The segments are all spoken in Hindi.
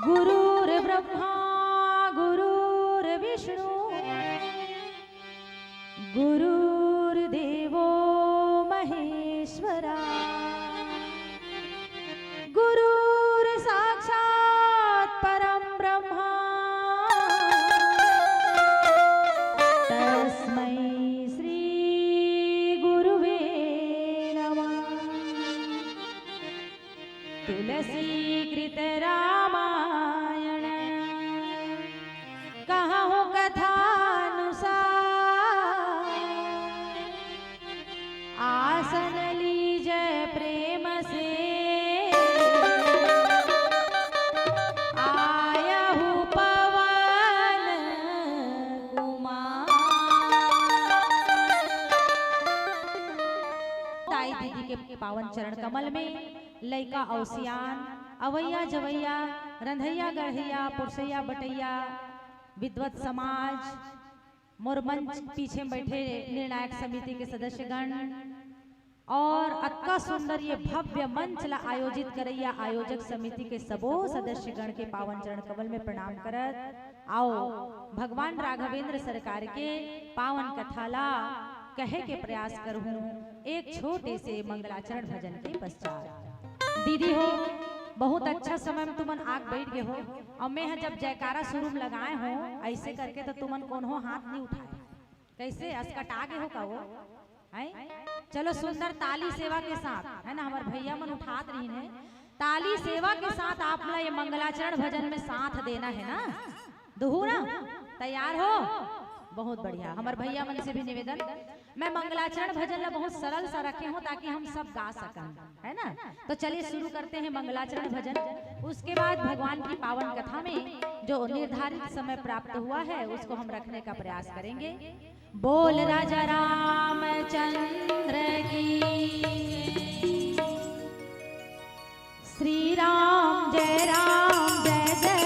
गुरुर्ब्रह्मा गुरुर्विष्णु गुरुर्देवो महेश्वरा गुरुर्साक्षात् परं ब्रह्मा तस्मै श्री गुरुवे नमः। तुलसी कृत रामायण कहूँ कथानुसार आसन लीजय प्रेम से आयहु पवन कुमार। ताई दीदी के पावन चरण कमल में लइका औसियान अवैया जवैया रंधैया गढ़ैया पुरसैया बटैया विद्वत समाज मोर मंच पीछे बैठे निर्णायक समिति के सदस्यगण और अत्का सुंदर ये भव्य मंच ला आयोजित करैया आयोजक समिति के सबो सदस्यगण के पावन चरण कमल में प्रणाम करत आओ भगवान राघवेंद्र सरकार के पावन कथा ला कहे के प्रयास करूं एक छोटे से मंगलाचरण भजन के पश्चात। दीदी हो बहुत अच्छा समय में तुमन आग बैठ गए हो और मैं जब जयकारा शुरू में लगाए हो ऐसे करके तो तुमन कौन हो हाथ नहीं उठाए कैसे अस्कट आगे हो का वो है। चलो सुंदर ताली सेवा के साथ है ना हमारे भैया मन उठात रही है ताली सेवा के साथ आप ये मंगलाचरण भजन में साथ देना है ना दुहू ना तैयार हो बहुत बढ़िया। हमारे भैया मन से भी निवेदन मैं मंगलाचरण भजन ला बहुत सरल सा रखे हूँ ताकि हम सब गा सकन है ना। तो चलिए शुरू करते हैं मंगलाचरण भजन। उसके बाद भगवान की पावन कथा में जो निर्धारित समय प्राप्त हुआ है उसको हम रखने का प्रयास करेंगे। बोल राजा रामचंद्र की श्री राम जय राम जय जय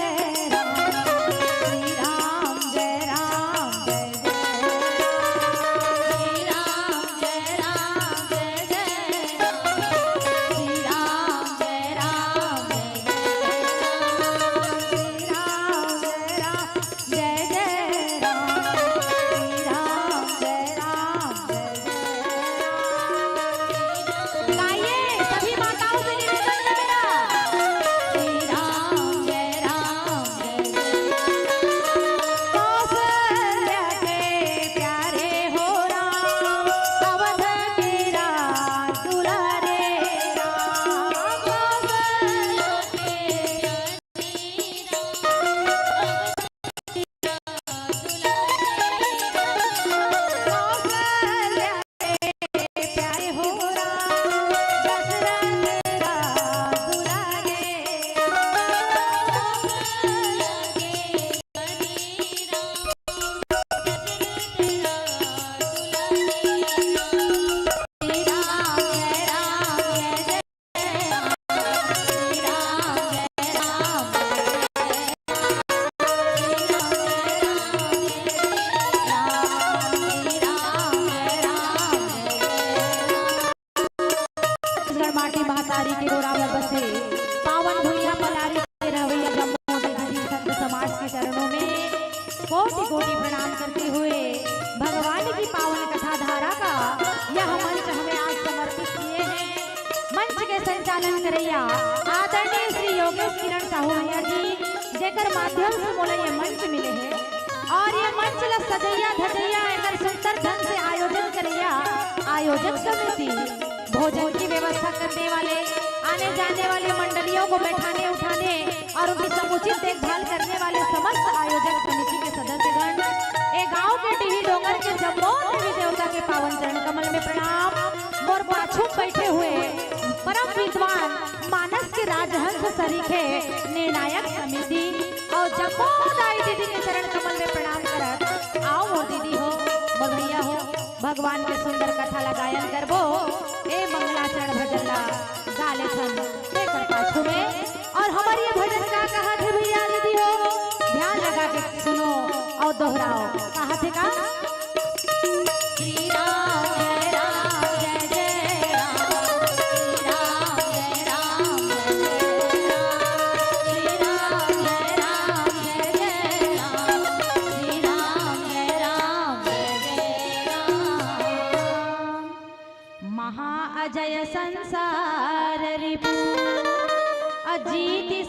कोटि प्रणाम करते हुए भगवान की पावन कथा धारा का यह मंच हमें आज समर्पित किए हैं। मंच के संचालन करैया आदरणीय श्री योगेश किरण साहू भैया जी जेकर माध्यम से मोला ये मंच मिले हैं और ये मंच ला सजैया धजैया एकर सुंदर ढंग से आयोजन करैया आयोजक समिति भोजन की व्यवस्था करने वाले आने जाने वाले मंडलियों को बैठाने उठाने और उनकी समुचित देखभाल करने वाले समस्त आयोजक समिति के सदस्यगण एक गांव के टीवी डोंगर के जम्मू देवी देवता के पावन चरण कमल में प्रणाम। मोर पाछू बैठे हुए परम विद्वान मानस के राजहंस सरीखे निर्णायक समिति और जम्मू दाई दीदी के चरण कमल में प्रणाम करत आओ मोर दीदी हो मोर भैया हो भगवान के सुंदर कथा ला गायन करबो ए मंगलाचरण भजन ला गाले छन लेकर पाछू में और हमारी ये भजन का कहा थे भैया दीदी हो ध्यान लगा के सुनो और दोहराओ कहा थे का श्री राम जय राम जय जय राम श्री राम जय राम जय जय राम श्री राम जय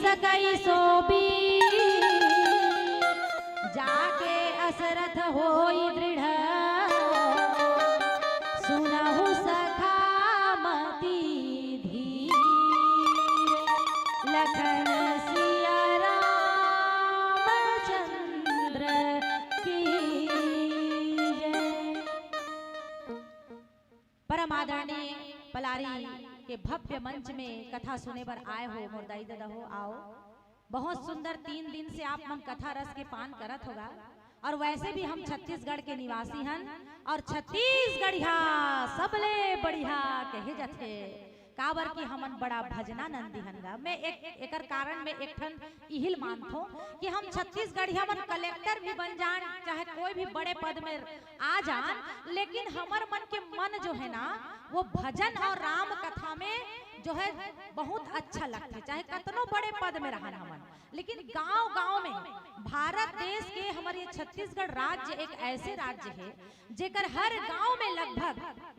सकई सोबी जाके असरथ होई दृढ़ सुनहु सखा मति धीर लखन सिया रामचंद्र की जय। परम आदरणीय पलारी के भव्य मंच में कथा सुने पर आए हो मुर्दाई दादा हो, आओ। बहुत सुंदर 3 दिन से आप मन कथा रस के पान करत होगा। और वैसे भी हम छत्तीसगढ़ के निवासी हन और छत्तीसगढ़िया सबले बढ़िया कहे जाथे काबर की हमन बड़ा भजना नंदी हनगा। मैं एक कारण में एक ठन इहिल मानथो कि हम छत्तीसगढ़िया मन कलेक्टर भी बन जान चाहे कोई भी बड़े पद में आ जान, लेकिन हमर मन के मन जो है ना वो भजन और राम कथा में जो है बहुत अच्छा लगता है, चाहे कितनो बड़े पद में रहन हमन। लेकिन गांव गांव में भारत देश के हमारे छत्तीसगढ़ राज्य एक ऐसे राज्य है जेकर हर गांव में लगभग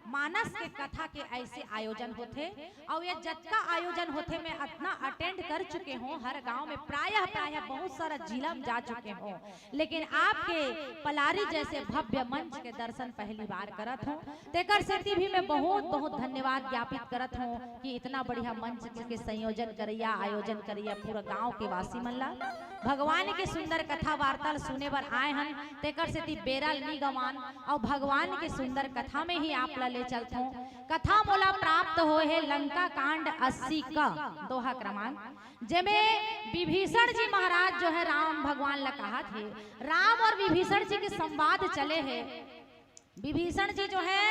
मानस के कथा के ऐसे आयोजन होते और ये जतका आयोजन होते मैं इतना अटेंड कर चुके हूँ हर गांव में, प्रायः बहुत सारा जिला में जा चुके हूँ। लेकिन आपके पलारी जैसे भव्य मंच के दर्शन पहली बार करत हूँ, तेकर सेती भी मैं बहुत धन्यवाद ज्ञापित करत हूँ कि इतना बढ़िया मंच के संयोजन करिया आयोजन करिया पूरा गांव के वासी मन ला भगवान के सुंदर कथा वार्ता सुने बर आए हन। तेकर सेती बेरा नी गवान और भगवान के सुंदर कथा में ही आप ला ले चलथो। कथा मोला प्राप्त हो है लंका कांड 80 का दोहा क्रमांक, जेमे विभीषण जी महाराज जो है राम भगवान ला कहा थे। राम और विभीषण जी के संवाद चले हैं। विभीषण जी जो है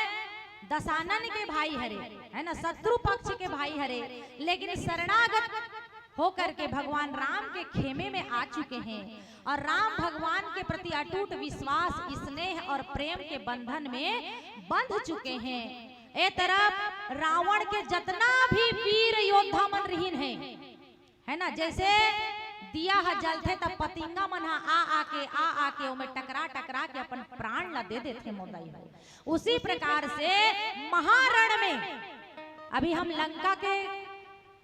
दशानन के भाई हरे है ना, शत्रु पक्ष के भाई हरे, लेकिन शरणागत होकर के भगवान राम के खेमे में आ चुके हैं और राम भगवान के प्रति अटूट विश्वास स्नेह और प्रेम के बंधन में बंध चुके हैं। ए तरफ रावण के जितना भी वीर योद्धा मन रहीन है ना, जैसे दिया ह जलते तब पतिंगा मन आ आके उमें टकरा के अपन प्राण ला दे देते मोदाई। उसी प्रकार से महारण में अभी हम लंका के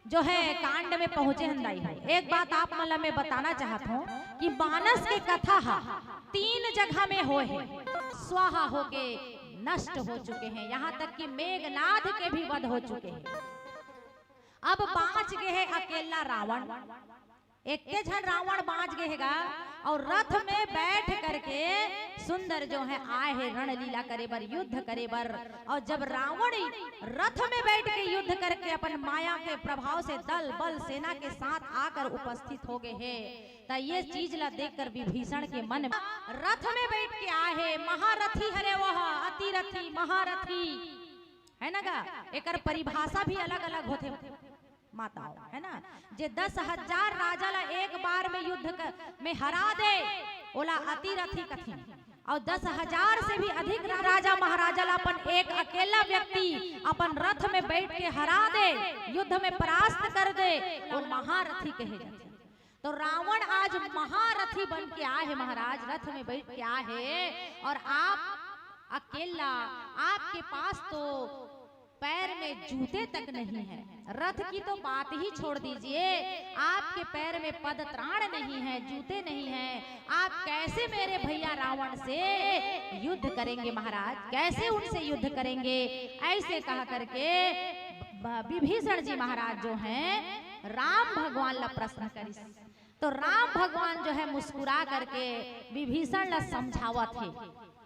जो है कांड में पहुंचे हंदाई है। एक बात आप मला मैं बताना चाहता हूँ कि मानस के कथा 3 जगह में हो है, स्वाहा होके नष्ट हो चुके हैं, यहाँ तक कि मेघनाद के भी वध हो चुके हैं। अब बाँच गए है अकेला रावण, एक झन रावण बाँच गएगा और रथ में बैठ करके सुंदर जो है आए है रणलीला करे बर युद्ध करे बर। और जब रावण रथ में बैठ के युद्ध करके अपन माया के प्रभाव से दल बल सेना के साथ आकर उपस्थित हो गए हैं, तो ये चीज ला देखकर विभीषण के मन में रथ में बैठ के आए है महारथी हरे वह अतिरथी महारथी है ना गा। एकर परिभाषा भी अलग अलग होते माताओं है ना, जे 10,000 राजा ला एक बार में युद्ध में हरा दे ओला अतिरथी कथी, और 10,000 से भी अधिक राजा महाराजा ला अपन एक अकेला व्यक्ति अपन रथ में बैठ के हरा दे युद्ध में परास्त कर दे वो महारथी कहे जाते। तो रावण आज महारथी बन के आए है महाराज, रथ में बैठ के आए है और आप अकेला, आपके पास तो पैर में जूते तक नहीं है। रथ की तो बात ही छोड़ दीजिए, आपके पैर में पदत्राण नहीं है, जूते नहीं है, आप कैसे मेरे भैया रावण से युद्ध करेंगे महाराज, कैसे उनसे युद्ध करेंगे? ऐसे कहा करके विभीषण जी महाराज जो हैं राम भगवान ला प्रश्न करी। तो राम भगवान जो है मुस्कुरा करके विभीषण ला समझावत है